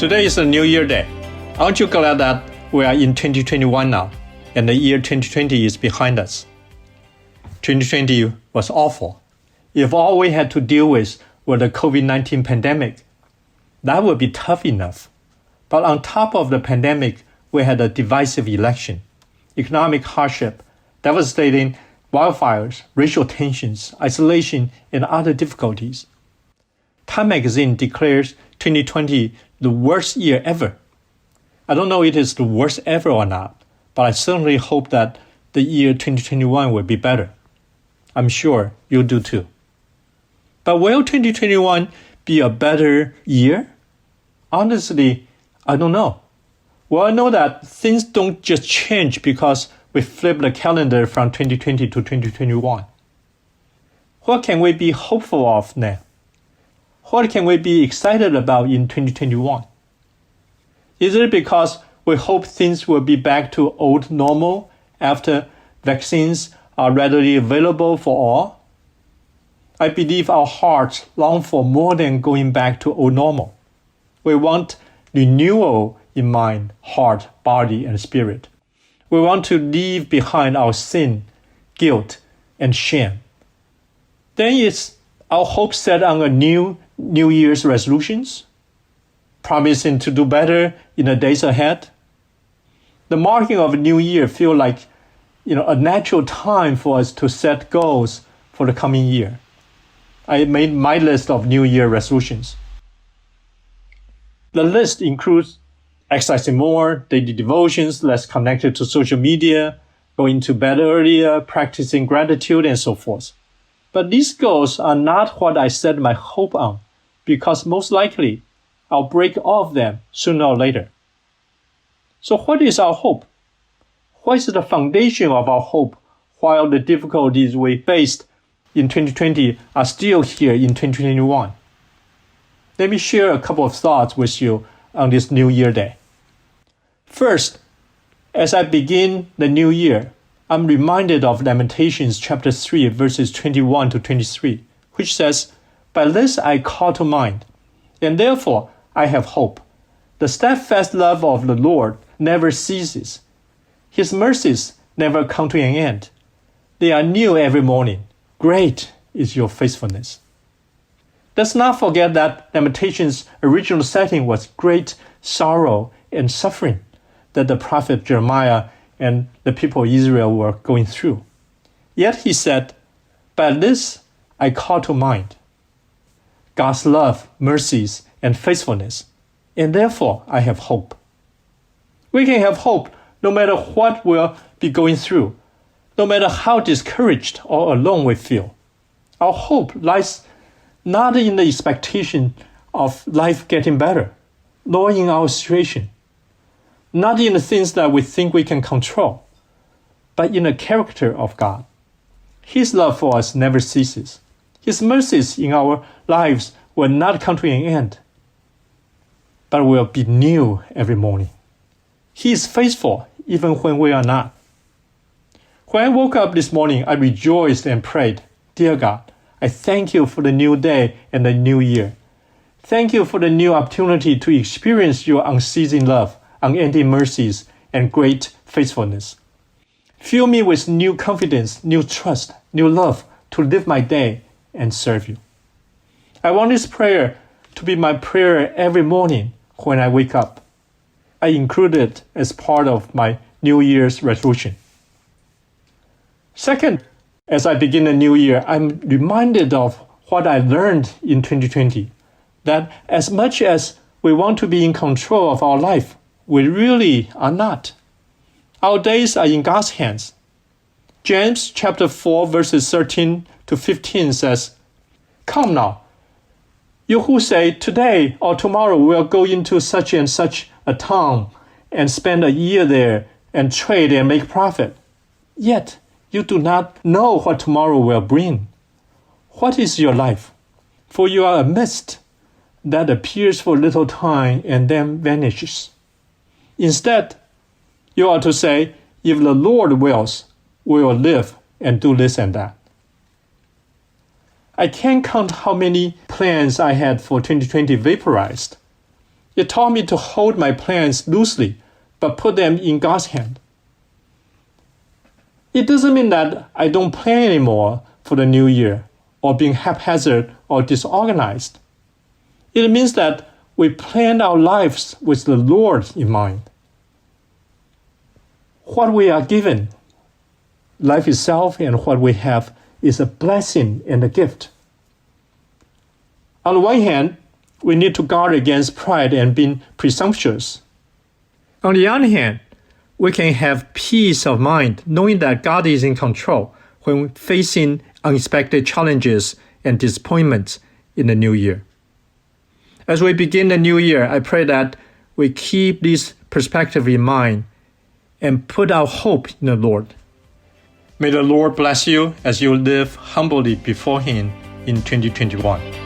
Today is a New Year Day. Aren't you glad that we are in 2021 now, and the year 2020 is behind us? 2020 was awful. If all we had to deal with were the COVID-19 pandemic, that would be tough enough. But on top of the pandemic, we had a divisive election, economic hardship, devastating wildfires, racial tensions, isolation, and other difficulties. Time magazine declares 2020 the worst year ever. I don't know if it is the worst ever or not, but I certainly hope that the year 2021 will be better. I'm sure you do too. But will 2021 be a better year? Honestly, I don't know. Well, I know that things don't just change because we flip the calendar from 2020 to 2021. What can we be hopeful of now? What can we be excited about in 2021? Is it because we hope things will be back to old normal after vaccines are readily available for all? I believe our hearts long for more than going back to old normal. We want renewal in mind, heart, body, and spirit. We want to leave behind our sin, guilt, and shame. Then is our hope set on a new Year's resolutions, promising to do better in the days ahead. The marking of a new year feels like a natural time for us to set goals for the coming year. I made my list of New Year resolutions. The list includes exercising more, daily devotions, less connected to social media, going to bed earlier, practicing gratitude, and so forth. But these goals are not what I set my hope on, because most likely I'll break off them sooner or later. So what is our hope? What is the foundation of our hope while the difficulties we faced in 2020 are still here in 2021? Let me share a couple of thoughts with you on this New Year Day. First, as I begin the new year, I'm reminded of Lamentations chapter 3, verses 21 to 23, which says, "By this I call to mind, and therefore I have hope. The steadfast love of the Lord never ceases. His mercies never come to an end. They are new every morning. Great is your faithfulness." Let's not forget that Lamentations' original setting was great sorrow and suffering that the prophet Jeremiah and the people of Israel were going through. Yet he said, "By this I call to mind God's love, mercies, and faithfulness, and therefore I have hope." We can have hope no matter what we'll be going through, no matter how discouraged or alone we feel. Our hope lies not in the expectation of life getting better, nor in our situation, not in the things that we think we can control, but in the character of God. His love for us never ceases. His mercies in our lives will not come to an end, but will be new every morning. He is faithful even when we are not. When I woke up this morning, I rejoiced and prayed, "Dear God, I thank you for the new day and the new year. Thank you for the new opportunity to experience your unceasing love, unending mercies, and great faithfulness. Fill me with new confidence, new trust, new love to live my day and serve you." I want this prayer to be my prayer every morning when I wake up. I include it as part of my New Year's resolution. Second, as I begin the new year, I'm reminded of what I learned in 2020, that as much as we want to be in control of our life, we really are not. Our days are in God's hands. James chapter 4, verses 13 to 15 says, "Come now, you who say, 'Today or tomorrow we'll go into such and such a town and spend a year there and trade and make profit,' yet you do not know what tomorrow will bring. What is your life? For you are a mist that appears for a little time and then vanishes. Instead, you ought to say, 'If the Lord wills, we will live and do this and that.'" I can't count how many plans I had for 2020 vaporized. It taught me to hold my plans loosely, but put them in God's hand. It doesn't mean that I don't plan anymore for the new year, or being haphazard or disorganized. It means that we plan our lives with the Lord in mind. What we are given, life itself and what we have, is a blessing and a gift. On the one hand, we need to guard against pride and being presumptuous. On the other hand, we can have peace of mind knowing that God is in control when facing unexpected challenges and disappointments in the new year. As we begin the new year, I pray that we keep this perspective in mind and put our hope in the Lord. May the Lord bless you as you live humbly before Him in 2021.